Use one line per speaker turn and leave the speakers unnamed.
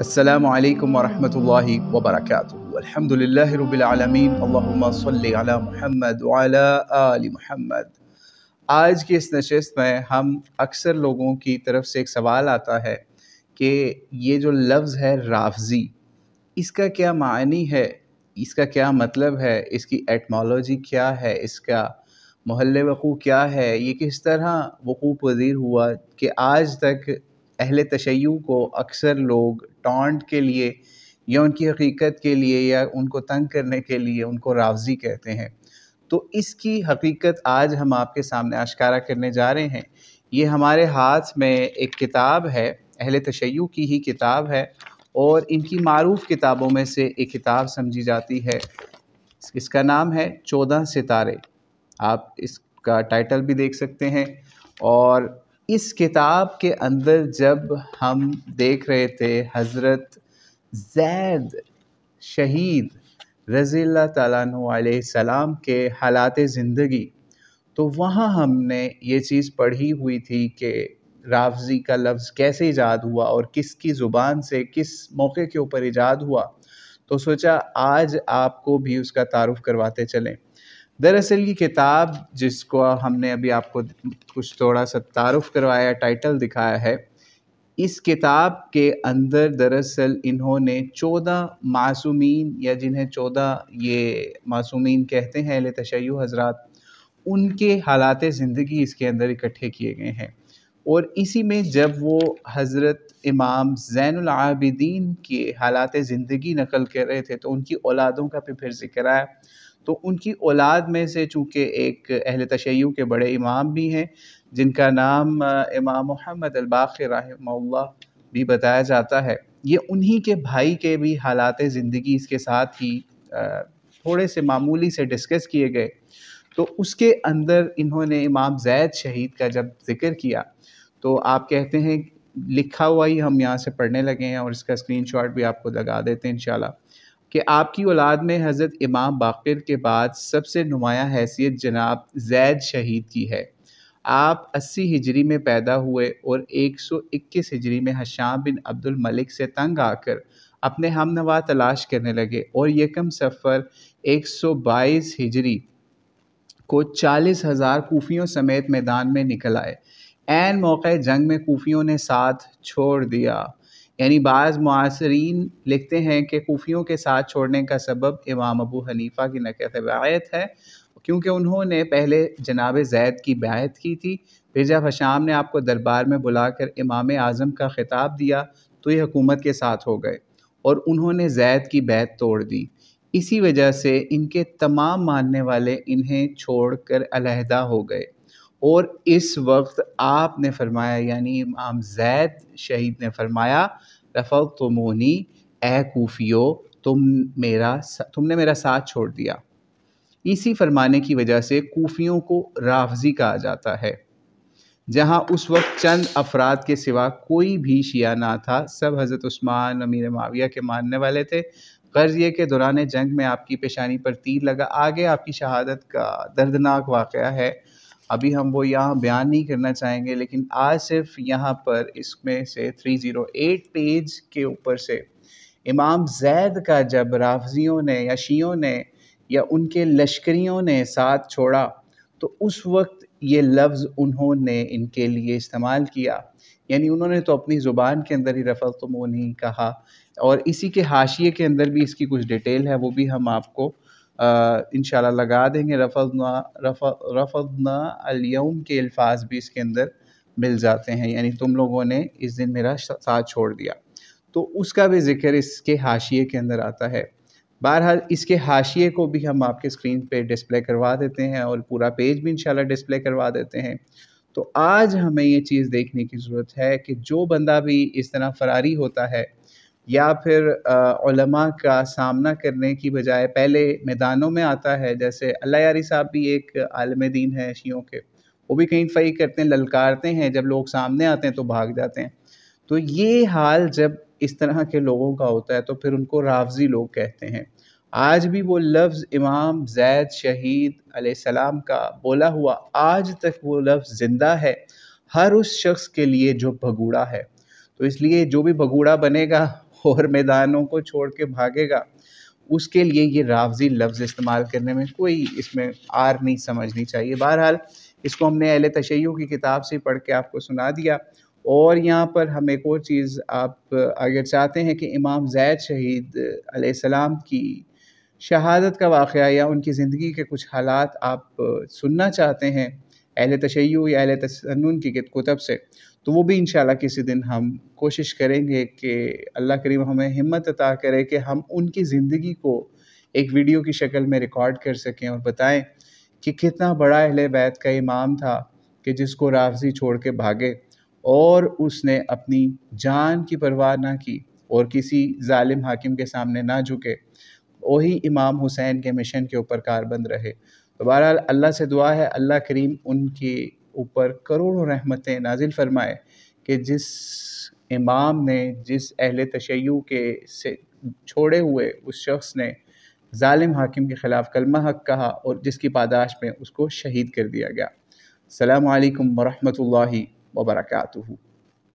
السلام علیکم ورحمۃ اللہ وبرکاتہ۔ الحمدللہ رب العالمین، اللہم صلی علی محمد وعلی آل محمد۔ آج کی اس نشست میں ہم اکثر لوگوں کی طرف سے ایک سوال آتا ہے کہ یہ جو لفظ ہے رافضی، اس کا کیا معنی ہے، اس کا کیا مطلب ہے، اس کی ایٹمالوجی کیا ہے، اس کا محل وقوع کیا ہے، یہ کس طرح وقوع پذیر ہوا کہ آج تک اہل تشیع کو اکثر لوگ ٹانٹ کے لیے یا ان کی حقیقت کے لیے یا ان کو تنگ کرنے کے لیے ان کو رافضی کہتے ہیں۔ تو اس کی حقیقت آج ہم آپ کے سامنے آشکارا کرنے جا رہے ہیں۔ یہ ہمارے ہاتھ میں ایک کتاب ہے، اہل تشیع کی ہی کتاب ہے، اور ان کی معروف کتابوں میں سے ایک کتاب سمجھی جاتی ہے۔ اس کا نام ہے 14 ستارے۔ آپ اس کا ٹائٹل بھی دیکھ سکتے ہیں۔ اور اس کتاب کے اندر جب ہم دیکھ رہے تھے حضرت زید شہید رضی اللہ تعالیٰ عنہ علیہ السلام کے حالات زندگی، تو وہاں ہم نے یہ چیز پڑھی ہوئی تھی کہ رافضی کا لفظ کیسے ایجاد ہوا اور کس کی زبان سے کس موقع کے اوپر ایجاد ہوا۔ تو سوچا آج آپ کو بھی اس کا تعارف کرواتے چلیں۔ دراصل یہ کتاب جس کو ہم نے ابھی آپ کو کچھ تھوڑا سا تعارف کروایا، ٹائٹل دکھایا ہے، اس کتاب کے اندر دراصل انہوں نے 14 معصومین، یا جنہیں 14 یہ معصومین کہتے ہیں اہل تشیع حضرات، ان کے حالات زندگی اس کے اندر اکٹھے کیے گئے ہیں۔ اور اسی میں جب وہ حضرت امام زین العابدین کے حالات زندگی نقل کر رہے تھے تو ان کی اولادوں کا بھی پھر ذکر آیا۔ تو ان کی اولاد میں سے چونکہ ایک اہل تشیع کے بڑے امام بھی ہیں جن کا نام امام محمد الباقر رحمہ اللہ بھی بتایا جاتا ہے، یہ انہی کے بھائی کے بھی حالات زندگی اس کے ساتھ ہی تھوڑے سے معمولی سے ڈسکس کیے گئے۔ تو اس کے اندر انہوں نے امام زید شہید کا جب ذکر کیا تو آپ کہتے ہیں، لکھا ہوا ہی ہم یہاں سے پڑھنے لگے ہیں اور اس کا اسکرین شاٹ بھی آپ کو لگا دیتے ہیں انشاءاللہ، کہ آپ کی اولاد میں حضرت امام باقر کے بعد سب سے نمایاں حیثیت جناب زید شہید کی ہے۔ آپ 80 ہجری میں پیدا ہوئے اور 121 ہجری میں حشام بن عبد الملک سے تنگ آ کر اپنے ہم نوا تلاش کرنے لگے، اور یکم صفر 122 ہجری کو 40,000 کوفیوں سمیت میدان میں نکل آئے۔ عین موقع جنگ میں کوفیوں نے ساتھ چھوڑ دیا، یعنی بعض معاصرین لکھتے ہیں کہ کوفیوں کے ساتھ چھوڑنے کا سبب امام ابو حنیفہ کی نقض بیعت ہے، کیونکہ انہوں نے پہلے جناب زید کی بیعت کی تھی، پھر جب حشام نے آپ کو دربار میں بلا کر امام اعظم کا خطاب دیا تو یہ حکومت کے ساتھ ہو گئے اور انہوں نے زید کی بیعت توڑ دی۔ اسی وجہ سے ان کے تمام ماننے والے انہیں چھوڑ کر علیحدہ ہو گئے، اور اس وقت آپ نے فرمایا، یعنی امام زید شہید نے فرمایا، رفضتمونی، اے کوفیو تم نے میرا ساتھ چھوڑ دیا۔ اسی فرمانے کی وجہ سے کوفیوں کو رافضی کہا جاتا ہے۔ جہاں اس وقت چند افراد کے سوا کوئی بھی شیعہ نہ تھا، سب حضرت عثمان امیر معاویہ کے ماننے والے تھے۔ غرض یہ کہ دوران جنگ میں آپ کی پیشانی پر تیر لگا۔ آگے آپ کی شہادت کا دردناک واقعہ ہے، ابھی ہم وہ یہاں بیان نہیں کرنا چاہیں گے، لیکن آج صرف یہاں پر اس میں سے 308 پیج کے اوپر سے امام زید کا جب رافضیوں نے یا شیعوں نے یا ان کے لشکریوں نے ساتھ چھوڑا تو اس وقت یہ لفظ انہوں نے ان کے لیے استعمال کیا، یعنی انہوں نے تو اپنی زبان کے اندر ہی رفضتمونی کہا، اور اسی کے حاشیے کے اندر بھی اس کی کچھ ڈیٹیل ہے، وہ بھی ہم آپ کو انشاءاللہ لگا دیں گے۔ رفضنا الیوم کے الفاظ بھی اس کے اندر مل جاتے ہیں، یعنی تم لوگوں نے اس دن میرا ساتھ چھوڑ دیا، تو اس کا بھی ذکر اس کے حاشیے کے اندر آتا ہے۔ بہرحال اس کے حاشیے کو بھی ہم آپ کے اسکرین پہ ڈسپلے کروا دیتے ہیں اور پورا پیج بھی انشاءاللہ ڈسپلے کروا دیتے ہیں۔ تو آج ہمیں یہ چیز دیکھنے کی ضرورت ہے کہ جو بندہ بھی اس طرح فراری ہوتا ہے یا پھر علماء کا سامنا کرنے کی بجائے پہلے میدانوں میں آتا ہے، جیسے اللہ یاری صاحب بھی ایک عالم دین ہے شیعوں کے، وہ بھی کہیں فیق کرتے ہیں، للکارتے ہیں، جب لوگ سامنے آتے ہیں تو بھاگ جاتے ہیں۔ تو یہ حال جب اس طرح کے لوگوں کا ہوتا ہے تو پھر ان کو رافضی لوگ کہتے ہیں۔ آج بھی وہ لفظ امام زید شہید علیہ السلام کا بولا ہوا آج تک وہ لفظ زندہ ہے ہر اس شخص کے لیے جو بھگوڑا ہے۔ تو اس لیے جو بھی بھگوڑا بنے گا اور میدانوں کو چھوڑ کے بھاگے گا، اس کے لیے یہ رافضی لفظ استعمال کرنے میں کوئی اس میں آر نہیں سمجھنی چاہیے۔ بہرحال اس کو ہم نے اہل تشیع کی کتاب سے پڑھ کے آپ کو سنا دیا۔ اور یہاں پر ہم ایک اور چیز، آپ اگر چاہتے ہیں کہ امام زید شہید علیہ السلام کی شہادت کا واقعہ یا ان کی زندگی کے کچھ حالات آپ سننا چاہتے ہیں اہل تشیع یا اہل تسنن کی کتب سے، تو وہ بھی انشاءاللہ کسی دن ہم کوشش کریں گے کہ اللہ کریم ہمیں ہمت عطا کرے کہ ہم ان کی زندگی کو ایک ویڈیو کی شکل میں ریکارڈ کر سکیں اور بتائیں کہ کتنا بڑا اہل بیت کا امام تھا کہ جس کو رافضی چھوڑ کے بھاگے اور اس نے اپنی جان کی پرواہ نہ کی اور کسی ظالم حاکم کے سامنے نہ جھکے، وہی امام حسین کے مشن کے اوپر کاربند رہے۔ تو بہرحال اللہ سے دعا ہے اللہ کریم ان کے اوپر کروڑوں رحمتیں نازل فرمائے کہ جس امام نے، جس اہل تشیع کے سے چھوڑے ہوئے اس شخص نے ظالم حاکم کے خلاف کلمہ حق کہا اور جس کی پاداش میں اس کو شہید کر دیا گیا۔ السلام علیکم ورحمۃ اللہ وبرکاتہ۔